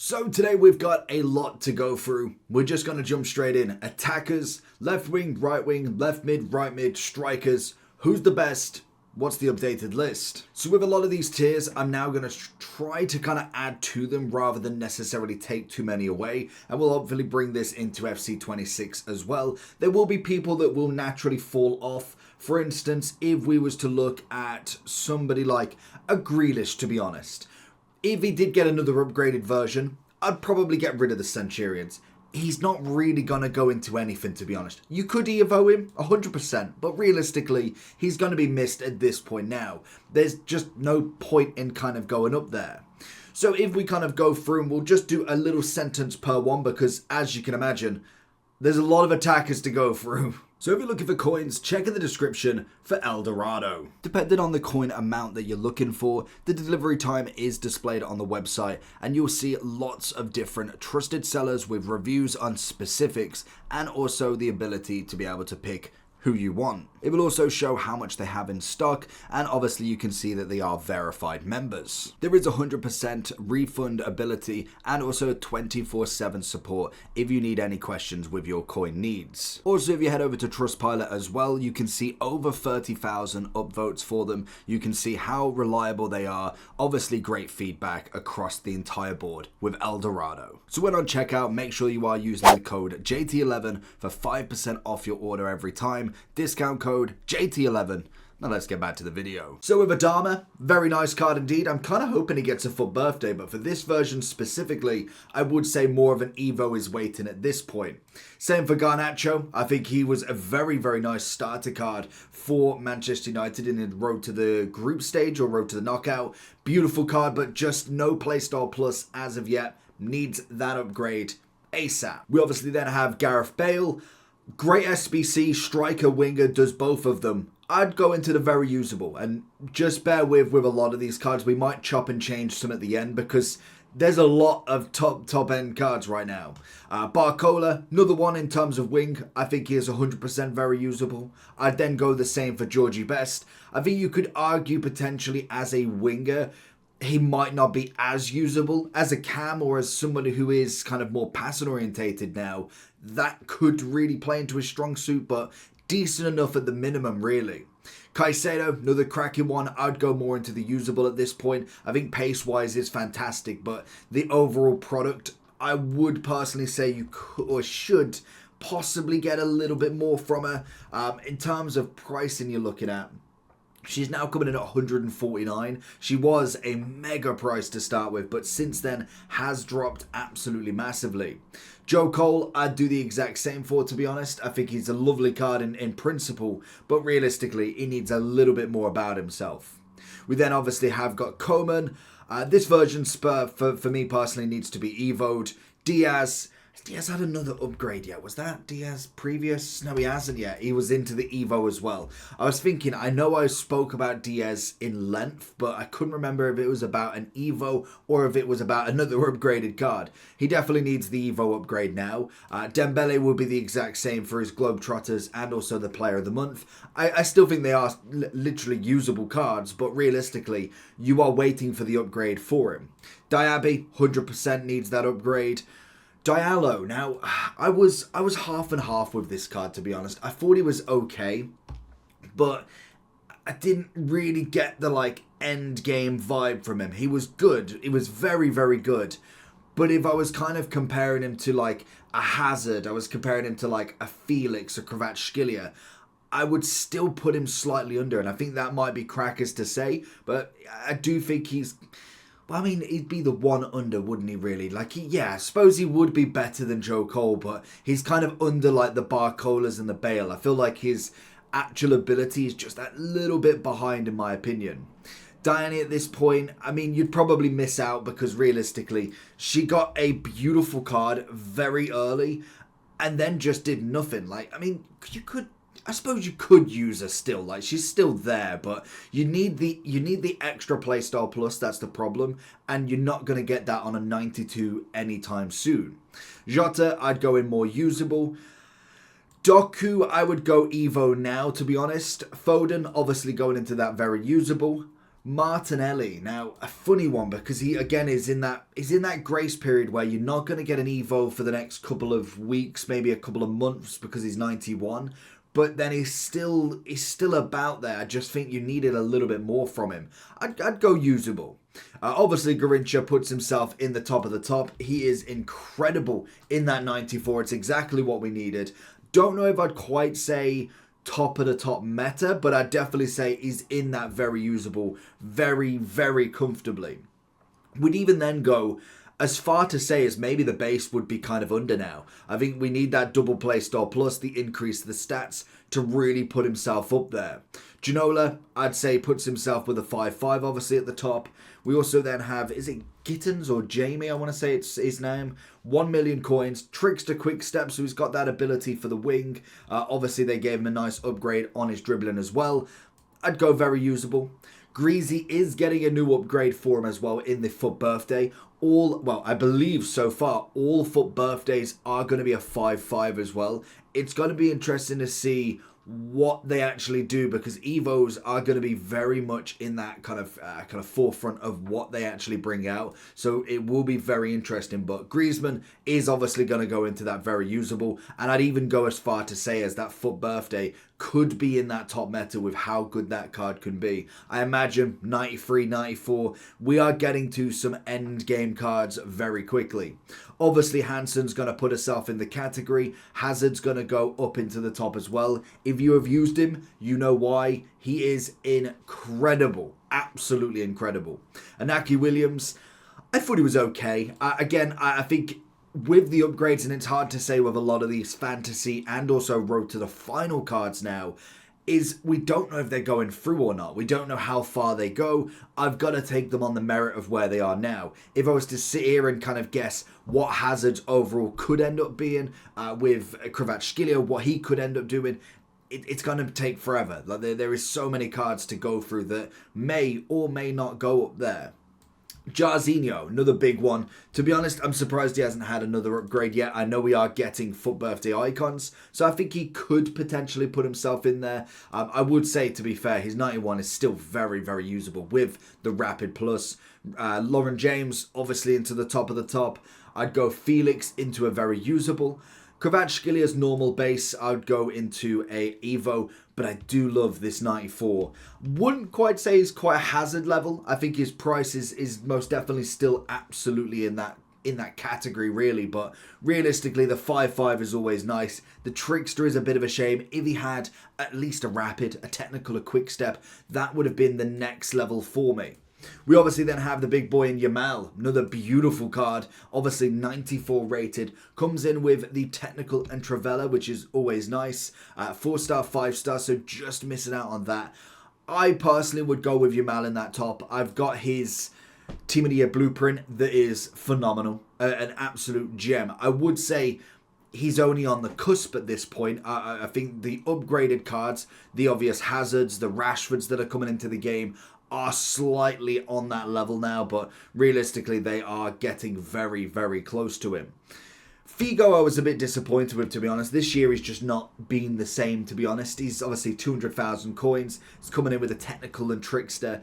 So today we've got a lot to go through. We're just going to jump straight in. Attackers, left wing, right mid, strikers. Who's the best? What's the updated list? So with a lot of these tiers, I'm now going to try to kind of add to them rather than necessarily take too many away. And we'll hopefully bring this into FC26 as well. There will be people that will naturally fall off. For instance, if we was to look at somebody like a Grealish, to be honest. If he did get another upgraded version, I'd probably get rid of the Centurions. He's not really going to go into anything, to be honest. You could Evo him, 100%, but realistically, he's going to be missed at this point now. There's just no point in kind of going up there. So if we kind of go through, and we'll just do a little sentence per one, because as you can imagine, there's a lot of attackers to go through. So if you're looking for coins, check in the description for El Dorado. Depending on the coin amount that you're looking for, the delivery time is displayed on the website, and you'll see lots of different trusted sellers with reviews on specifics and also the ability to be able to pick who you want. It will also show how much they have in stock, and obviously you can see that they are verified members. There is 100% refund ability and also 24/7 support if you need any questions with your coin needs. Also, if you head over to Trustpilot as well, you can see over 30,000 upvotes for them. You can see how reliable they are. Obviously great feedback across the entire board with El Dorado. So when on checkout, make sure you are using the code JT11 for 5% off your order every time. Discount code JT11. Now let's get back to the video. So with Adama, very nice card indeed. I'm kind of hoping he gets a full birthday, but for this version specifically, I would say more of an Evo is waiting at this point. Same for Garnacho. I think he was a very, very nice starter card for Manchester United in the road to the group stage or road to the knockout. Beautiful card, but just no playstyle plus as of yet. Needs that upgrade ASAP. We obviously then have Gareth Bale. Great SBC, striker, winger, does both of them. I'd go into the very usable, and just bear with a lot of these cards. We might chop and change some at the end because there's a lot of top end cards right now. Barcola, another one in terms of wing. I think he is 100% very usable. I'd then go the same for Georgie Best. I think you could argue potentially as a winger, he might not be as usable as a cam or as somebody who is kind of more passing orientated now. That could really play into his strong suit, but decent enough at the minimum, really. Caicedo, another cracking one. I'd go more into the usable at this point. I think pace-wise is fantastic, but the overall product, I would personally say you could or should possibly get a little bit more from her. In terms of pricing you're looking at, she's now coming in at 149. She was a mega price to start with, but since then has dropped absolutely massively. Joe Cole, I'd do the exact same for, to be honest. I think he's a lovely card in principle, but realistically, he needs a little bit more about himself. We then obviously have got Coman. This version, for me personally, needs to be Evo'd. Diaz. Has Diaz had another upgrade yet? Was that Diaz previous? No, he hasn't yet. He was into the Evo as well. I was thinking, I know I spoke about Diaz in length, but I couldn't remember if it was about an Evo or if it was about another upgraded card. He definitely needs the Evo upgrade now. Dembele will be the exact same for his Globetrotters and also the Player of the Month. I still think they are literally usable cards, but realistically, you are waiting for the upgrade for him. Diaby, 100% needs that upgrade. Diallo, now, I was half and half with this card, to be honest. I thought he was okay, but I didn't really get the, end game vibe from him. He was good. He was very, very good. But if I was kind of comparing him to, a Hazard, I was comparing him to, a Felix or Kvaratskhelia, I would still put him slightly under, and I think that might be crackers to say, but I do think he's... Well, I mean, he'd be the one under, wouldn't he, really? I suppose he would be better than Joe Cole, but he's kind of under, the Barcolas and the Bale. I feel like his actual ability is just that little bit behind, in my opinion. Diane at this point, I mean, you'd probably miss out because, realistically, she got a beautiful card very early and then just did nothing. I suppose you could use her still, she's still there, but you need the extra playstyle plus, that's the problem, and you're not going to get that on a 92 anytime soon. Jota, I'd go in more usable. Doku, I would go Evo now, to be honest. Foden, obviously going into that very usable. Martinelli. Now, a funny one because he again is in that grace period where you're not going to get an Evo for the next couple of weeks, maybe a couple of months because he's 91. But then he's still about there. I just think you needed a little bit more from him. I'd go usable. Obviously, Garincha puts himself in the top of the top. He is incredible in that 94. It's exactly what we needed. Don't know if I'd quite say top of the top meta, but I'd definitely say he's in that very usable, very, very comfortably. We'd even then go as far to say as maybe the base would be kind of under now. I think we need that double play store plus the increase of the stats to really put himself up there. Ginola, I'd say, puts himself with a 5-5 obviously at the top. We also then have, is it Gittins or Jamie? I want to say it's his name. 1 million coins, trickster quick step, so he's got that ability for the wing. Obviously they gave him a nice upgrade on his dribbling as well. I'd go very usable. Greasy is getting a new upgrade for him as well in the FUT birthday. I believe so far, all FUT birthdays are going to be a 5-5 as well. It's going to be interesting to see what they actually do because Evos are going to be very much in that kind of forefront of what they actually bring out. So it will be very interesting. But Griezmann is obviously going to go into that very usable. And I'd even go as far to say as that FUT birthday could be in that top meta with how good that card can be. I imagine 93, 94, we are getting to some end game cards very quickly. Obviously, Hansen's going to put herself in the category. Hazard's going to go up into the top as well. If you have used him, you know why. He is incredible. Absolutely incredible. Inaki Williams, I thought he was okay. I think with the upgrades, and it's hard to say with a lot of these fantasy and also road to the final cards now, is we don't know if they're going through or not. We don't know how far they go. I've got to take them on the merit of where they are now. If I was to sit here and kind of guess what Hazard's overall could end up being with Kvaratskhelia, what he could end up doing, it's going to take forever. Like there is so many cards to go through that may or may not go up there. Jarzinho, another big one. To be honest, I'm surprised he hasn't had another upgrade yet. I know we are getting FUT birthday icons, so I think he could potentially put himself in there. I would say, to be fair, his 91 is still very, very usable with the Rapid Plus. Lauren James, obviously into the top of the top. I'd go Felix into a very usable. Kvaratskhelia normal base, I would go into a Evo, but I do love this 94. Wouldn't quite say he's quite a Hazard level. I think his price is most definitely still absolutely in that category really, but realistically the 5-5 is always nice. The Trickster is a bit of a shame. If he had at least a Rapid, a technical, a quick step, that would have been the next level for me. We obviously then have the big boy in Yamal, another beautiful card, obviously 94 rated, comes in with the technical and Travella, which is always nice, 4-star, 5-star, so just missing out on that. I personally would go with Yamal in that top. I've got his Team of the Year blueprint that is phenomenal, an absolute gem. I would say he's only on the cusp at this point. I think the upgraded cards, the obvious Hazards, the Rashfords that are coming into the game are slightly on that level now, but realistically they are getting very, very close to him. Figo I was a bit disappointed with, to be honest. This year he's just not been the same, to be honest. He's obviously 200,000 coins. He's coming in with a technical and trickster.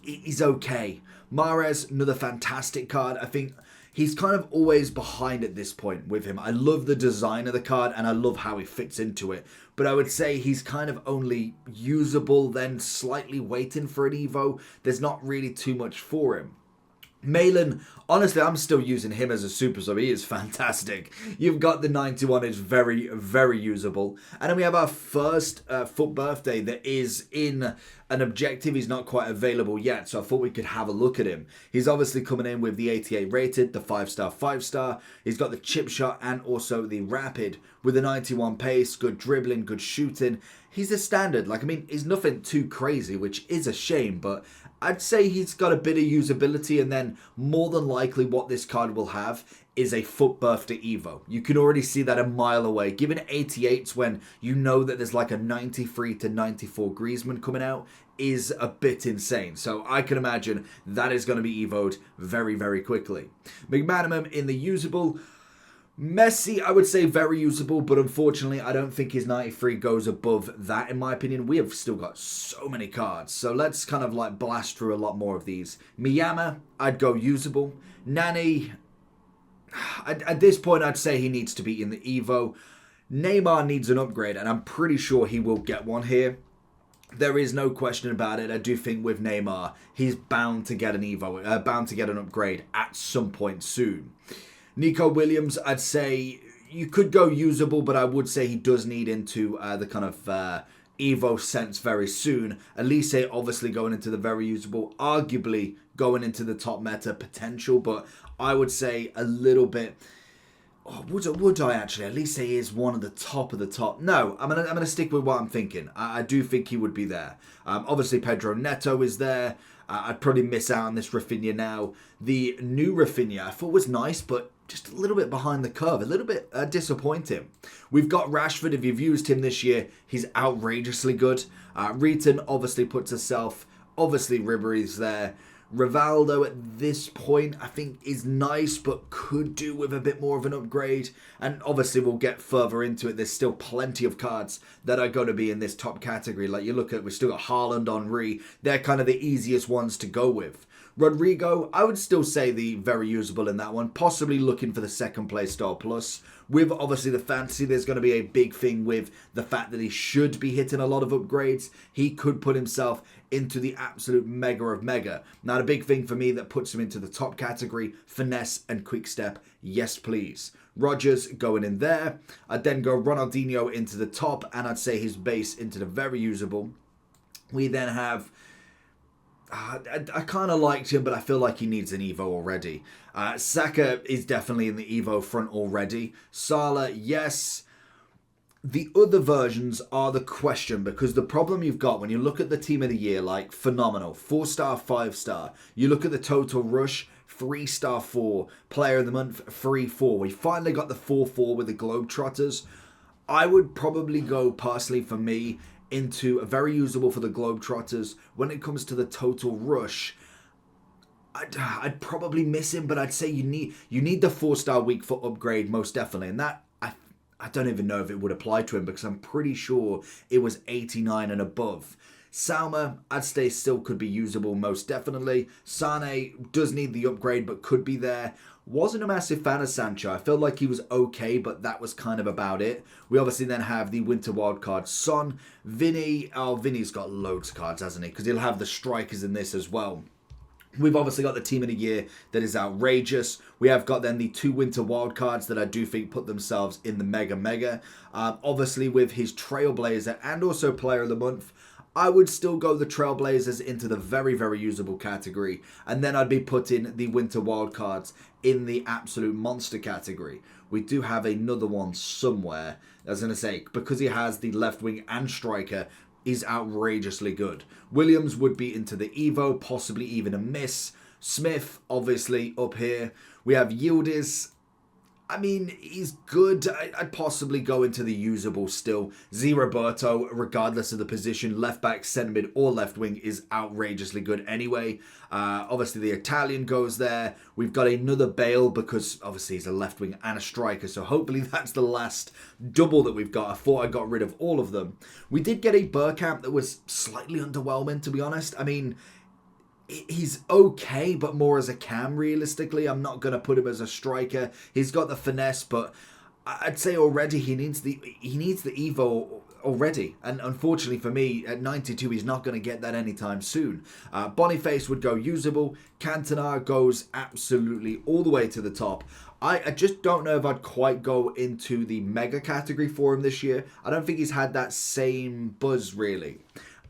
He's okay. Mahrez, another fantastic card. I think he's kind of always behind at this point with him. I love the design of the card and I love how he fits into it. But I would say he's kind of only usable, then slightly waiting for an Evo. There's not really too much for him. Malin, honestly, I'm still using him as a super sub. He is fantastic. You've got the 91, is very, very usable. And then we have our first FUT birthday that is in an objective. He's not quite available yet, so I thought we could have a look at him. He's obviously coming in with the 88 rated, the 5-star, 5-star. He's got the chip shot and also the rapid with the 91 pace, good dribbling, good shooting. He's a standard. He's nothing too crazy, which is a shame, but I'd say he's got a bit of usability, and then more than likely what this card will have is a FUT birthday Evo. You can already see that a mile away. Given 88s when you know that there's like a 93 to 94 Griezmann coming out is a bit insane. So I can imagine that is going to be Evo'd very, very quickly. McManaman in the usable. Messi, I would say very usable, but unfortunately, I don't think his 93 goes above that, in my opinion. We have still got so many cards, so let's kind of like blast through a lot more of these. Miyama, I'd go usable. Nani, at this point, I'd say he needs to be in the Evo. Neymar needs an upgrade, and I'm pretty sure he will get one here. There is no question about it. I do think with Neymar, he's bound to get an Evo, bound to get an upgrade at some point soon. Nico Williams, I'd say you could go usable, but I would say he does need into the kind of Evo sense very soon. Elise obviously going into the very usable, arguably going into the top meta potential, but I would say a little bit. Oh, would I actually? Elise is one of the top. No, I'm gonna stick with what I'm thinking. I do think he would be there. Obviously, Pedro Neto is there. I'd probably miss out on this Rafinha now. The new Rafinha I thought was nice, but just a little bit behind the curve, a little bit disappointing. We've got Rashford. If you've used him this year, he's outrageously good. Reeton obviously puts herself. Obviously, Ribery's there. Rivaldo at this point, I think, is nice, but could do with a bit more of an upgrade. And obviously, we'll get further into it. There's still plenty of cards that are going to be in this top category. Like you look at, we've still got Haaland, Henry. They're kind of the easiest ones to go with. Rodrigo, I would still say the very usable in that one. Possibly looking for the second place Star Plus. With obviously the fantasy, there's going to be a big thing with the fact that he should be hitting a lot of upgrades. He could put himself into the absolute mega of mega. Now, the big thing for me that puts him into the top category, finesse and quick step. Yes, please. Rodgers going in there. I'd then go Ronaldinho into the top, and I'd say his base into the very usable. We then have... I kind of liked him, but I feel like he needs an Evo already. Saka is definitely in the Evo front already. Salah, yes. The other versions are the question, because the problem you've got when you look at the team of the year, like phenomenal, 4-star, 5-star. You look at the total rush, 3-star 4. Player of the month, 3-4. We finally got the 4-4 with the Globetrotters. I would probably go, personally for me, into a very usable for the Globetrotters. When it comes to the total rush, I'd probably miss him, but I'd say you need the 4-star weak foot upgrade most definitely, and that I don't even know if it would apply to him because I'm pretty sure it was 89 and above. Salma, I'd say still could be usable most definitely. Sane does need the upgrade but could be there. Wasn't a massive fan of Sancho. I felt like he was okay, but that was kind of about it. We obviously then have the Winter Wildcard Son. Vinny's got loads of cards, hasn't he? Because he'll have the strikers in this as well. We've obviously got the team of the year that is outrageous. We have got then the 2 winter wildcards that I do think put themselves in the mega. Obviously with his Trailblazer and also player of the month, I would still go the Trailblazers into the very, very usable category. And then I'd be putting the winter wildcards in the absolute monster category. We do have another one somewhere. I was going to say, because he has the left wing and striker, is outrageously good. Williams would be into the Evo, possibly even a miss. Smith, obviously, up here. We have Yildiz. I mean, he's good. I'd possibly go into the usable still. Roberto, regardless of the position, left back, centre mid, or left wing, is outrageously good anyway. Obviously, the Italian goes there. We've got another Bale because obviously he's a left wing and a striker. So hopefully that's the last double that we've got. I thought I got rid of all of them. We did get a Bergkamp that was slightly underwhelming, to be honest. I mean, he's okay, but more as a cam, realistically. I'm not going to put him as a striker. He's got the finesse, but I'd say already he needs the Evo already. And unfortunately for me, at 92, he's not going to get that anytime soon. Boniface would go usable. Cantona goes absolutely all the way to the top. I just don't know if I'd quite go into the mega category for him this year. I don't think he's had that same buzz, really.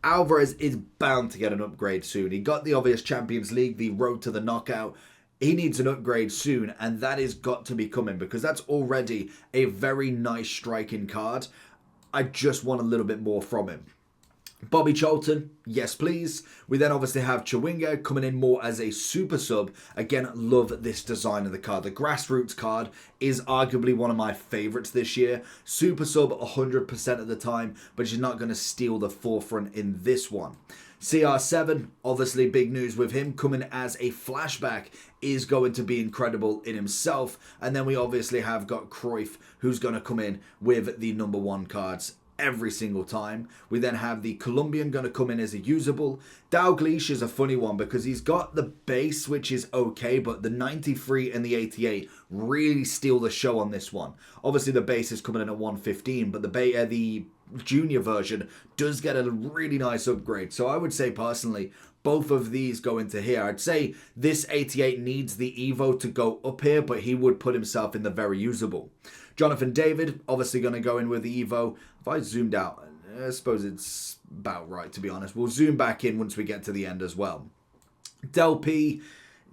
Alvarez is bound to get an upgrade soon. He got the obvious Champions League, the road to the knockout. He needs an upgrade soon, and that has got to be coming because that's already a very nice striking card. I just want a little bit more from him. Bobby Charlton, yes please. We then obviously have Chawinga coming in more as a super sub. Again, love this design of the card. The Grassroots card is arguably one of my favourites this year. Super sub 100% of the time, but she's not going to steal the forefront in this one. CR7, obviously big news with him coming as a flashback, is going to be incredible in himself. And then we obviously have got Cruyff, who's going to come in with the number 1 cards every single time. We then have the Colombian going to come in as a usable. Dalglish is a funny one because he's got the base, which is okay, but the 93 and the 88 really steal the show on this one. Obviously, the base is coming in at 115, but the junior version does get a really nice upgrade. So I would say personally, both of these go into here. I'd say this 88 needs the Evo to go up here, but he would put himself in the very usable. Jonathan David, obviously going to go in with the Evo. If I zoomed out, I suppose it's about right, to be honest. We'll zoom back in once we get to the end as well. Del P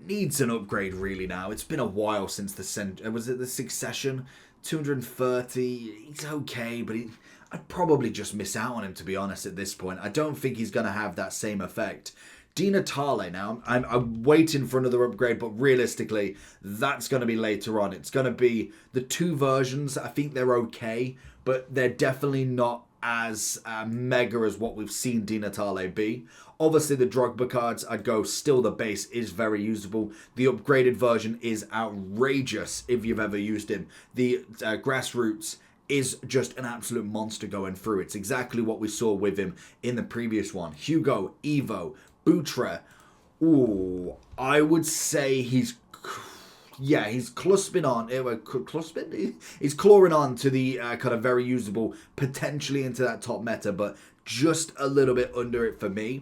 needs an upgrade really now. It's been a while since the Succession? 230. He's okay, but I'd probably just miss out on him, to be honest, at this point. I don't think he's going to have that same effect. Di Natale now, I'm waiting for another upgrade, but realistically, that's going to be later on. It's going to be the 2 versions. I think they're okay, but they're definitely not as mega as what we've seen Di Natale be. Obviously, the Drogba cards, I'd go still the base is very usable. The upgraded version is outrageous if you've ever used him. The Grassroots is just an absolute monster going through. It's exactly what we saw with him in the previous one. Hugo, Evo, Butra. Ooh, I would say he's clusping on. He's clawing on to the kind of very usable, potentially into that top meta, but just a little bit under it for me.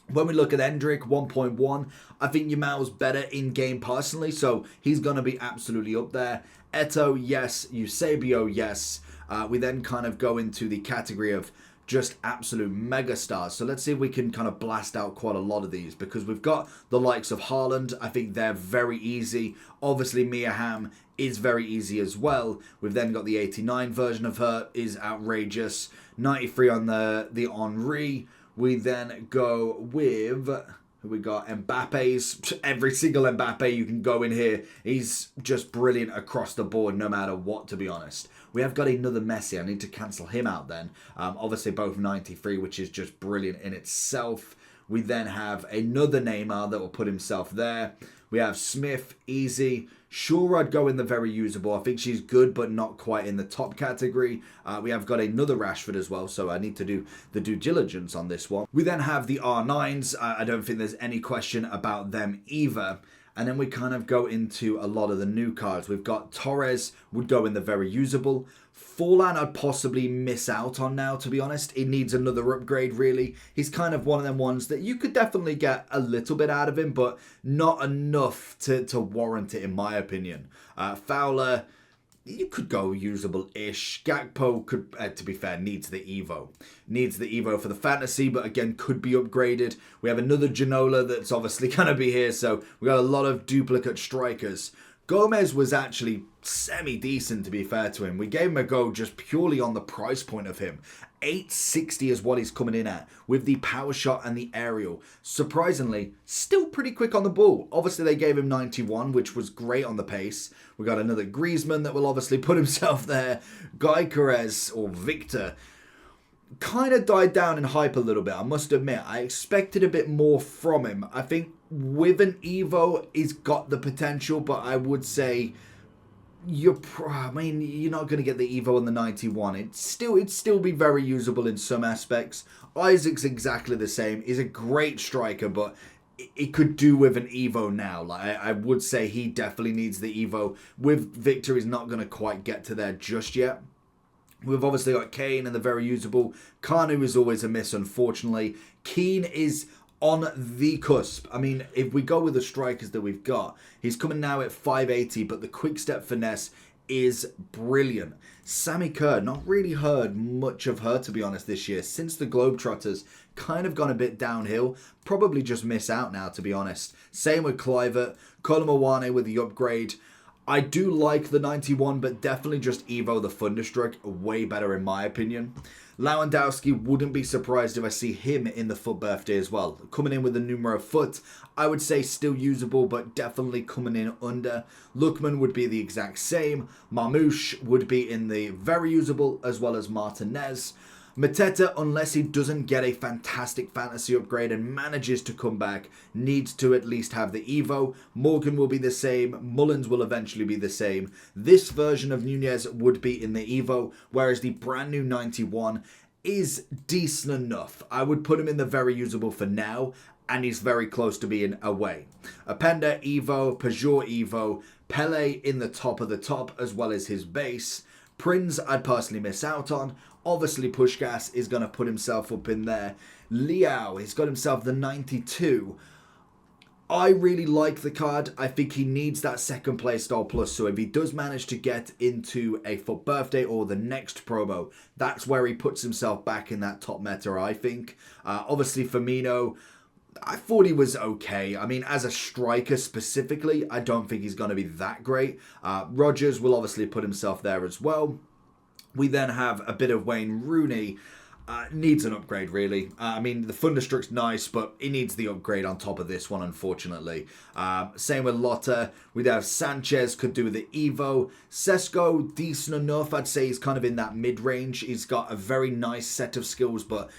When we look at Endrick, 1.1, I think Yamal's better in game personally, so he's going to be absolutely up there. Eto, yes. Eusebio, yes. We then kind of go into the category of just absolute mega stars. So let's see if we can kind of blast out quite a lot of these, because we've got the likes of Haaland. I think they're very easy. Obviously, Mia Hamm is very easy as well. We've then got the 89 version of her is outrageous. 93 on the Henri. We then go with, we got Mbappe's. Every single Mbappe you can go in here. He's just brilliant across the board, no matter what, to be honest. We have got another Messi. I need to cancel him out then. Obviously, both 93, which is just brilliant in itself. We then have another Neymar that will put himself there. We have Smith, easy. Sure, I'd go in the very usable. I think she's good, but not quite in the top category. We have got another Rashford as well, so I need to do the due diligence on this one. We then have the R9s. I don't think there's any question about them either. And then we kind of go into a lot of the new cards. We've got Torres, would go in the very usable. Forlan I'd possibly miss out on now, to be honest. It needs another upgrade, really. He's kind of one of them ones that you could definitely get a little bit out of him, but not enough to warrant it, in my opinion. Fowler, you could go usable-ish. Gakpo could, to be fair, needs the Evo. Needs the Evo for the fantasy, but again, could be upgraded. We have another Ginola that's obviously going to be here, so we got a lot of duplicate strikers. Gomez was actually semi-decent, to be fair to him. We gave him a go just purely on the price point of him. 860 is what he's coming in at, with the power shot and the aerial. Surprisingly, still pretty quick on the ball. Obviously, they gave him 91, which was great on the pace. We got another Griezmann that will obviously put himself there. Guy Carez, or Victor, kind of died down in hype a little bit, I must admit. I expected a bit more from him. I think with an Evo, he's got the potential, but I would say you're not going to get the Evo on the 91. It'd still be very usable in some aspects. Isaac's exactly the same. He's a great striker, but it could do with an Evo now. Like I would say he definitely needs the Evo. With Victor, he's not going to quite get to there just yet. We've obviously got Kane and the very usable. Kanu is always a miss, unfortunately. Keane is on the cusp. I mean, if we go with the strikers that we've got, he's coming now at 580, but the quick step finesse is brilliant. Sammy Kerr, not really heard much of her, to be honest, this year. Since the Globetrotters kind of gone a bit downhill, probably just miss out now, to be honest. Same with Kluivert. Kolomowane with the upgrade. I do like the 91, but definitely just Evo the Thunderstruck, way better in my opinion. Lewandowski, wouldn't be surprised if I see him in the foot birthday as well. Coming in with the numero foot, I would say still usable, but definitely coming in under. Lookman would be the exact same. Marmouche would be in the very usable, as well as Martinez. Mateta, unless he doesn't get a fantastic fantasy upgrade and manages to come back, needs to at least have the Evo. Morgan will be the same. Mullins will eventually be the same. This version of Nunez would be in the Evo, whereas the brand new 91 is decent enough. I would put him in the very usable for now, and he's very close to being away. Openda, Evo, Peugeot, Evo, Pele in the top of the top, as well as his base. Prince, I'd personally miss out on. Obviously, Pushkas is going to put himself up in there. Liao, he's got himself the 92. I really like the card. I think he needs that second place style plus. So if he does manage to get into a FUT birthday or the next promo, that's where he puts himself back in that top meta, I think. Obviously, Firmino, I thought he was okay. I mean, as a striker specifically, I don't think he's going to be that great. Rodgers will obviously put himself there as well. We then have a bit of Wayne Rooney. Needs an upgrade, really. I mean, the Thunderstruck's nice, but he needs the upgrade on top of this one, unfortunately. Same with Lotta. We'd have Sanchez, could do with the Evo. Sesko, decent enough. I'd say he's kind of in that mid-range. He's got a very nice set of skills, but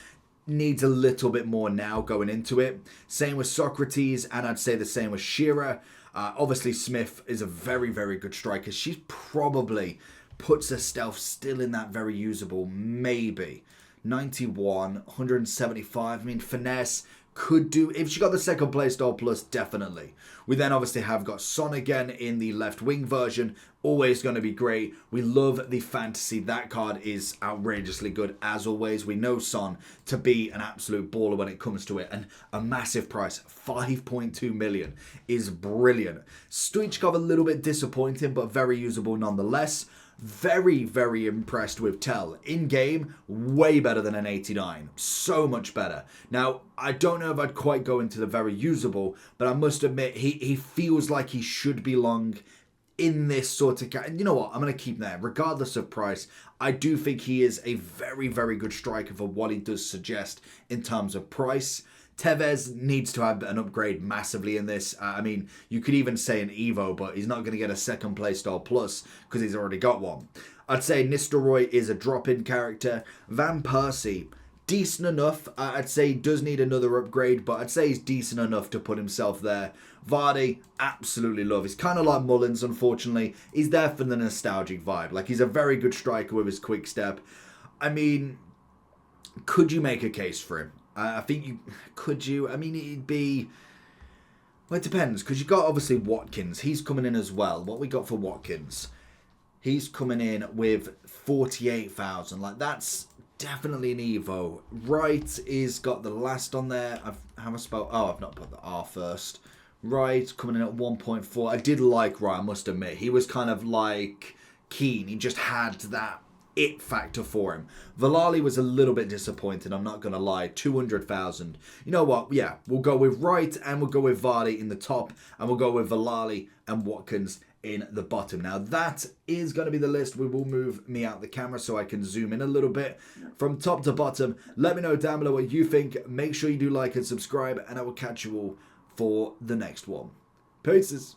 needs a little bit more now going into it. Same with Socrates, and I'd say the same with Shearer. Obviously, Smith is a very, very good striker. She's probably puts her stealth still in that very usable, maybe. 91, 175. I mean, finesse could do, if she got the second place style plus, definitely. We then obviously have got Son again in the left wing version. Always going to be great. We love the fantasy. That card is outrageously good as always. We know Son to be an absolute baller when it comes to it. And a massive price, 5.2 million, is brilliant. Stoichkov a little bit disappointing, but very usable nonetheless. Very, very impressed with Tell. In-game, way better than an 89. So much better. Now, I don't know if I'd quite go into the very usable, but I must admit, he feels like he should belong in this sort of... You know what? I'm going to keep that. Regardless of price, I do think he is a very, very good striker for what he does suggest in terms of price. Tevez needs to have an upgrade massively in this. I mean, you could even say an Evo, but he's not going to get a second play style plus because he's already got one. I'd say Nistelrooy is a drop-in character. Van Persie, decent enough. I'd say he does need another upgrade, but I'd say he's decent enough to put himself there. Vardy, absolutely love. He's kind of like Mullins, unfortunately. He's there for the nostalgic vibe. Like, he's a very good striker with his quick step. I mean, could you make a case for him? I think you... Could you? I mean, it'd be... Well, it depends, because you've got, obviously, Watkins. He's coming in as well. What we got for Watkins? He's coming in with 48,000. Like, that's definitely an Evo. Wright is got the last on there. Have I spelled... Oh, I've not put the R first. Wright coming in at 1.4. I did like Wright, I must admit. He was kind of like Keane. He just had that it factor for him. Valali was a little bit disappointed, I'm not going to lie. 200,000. You know what? Yeah, we'll go with Wright and we'll go with Vardy in the top, and we'll go with Valali and Watkins in the bottom. Now that is going to be the list. We will move me out the camera so I can zoom in a little bit from top to bottom. Let me know down below what you think. Make sure you do like and subscribe, and I will catch you all for the next one. Peace.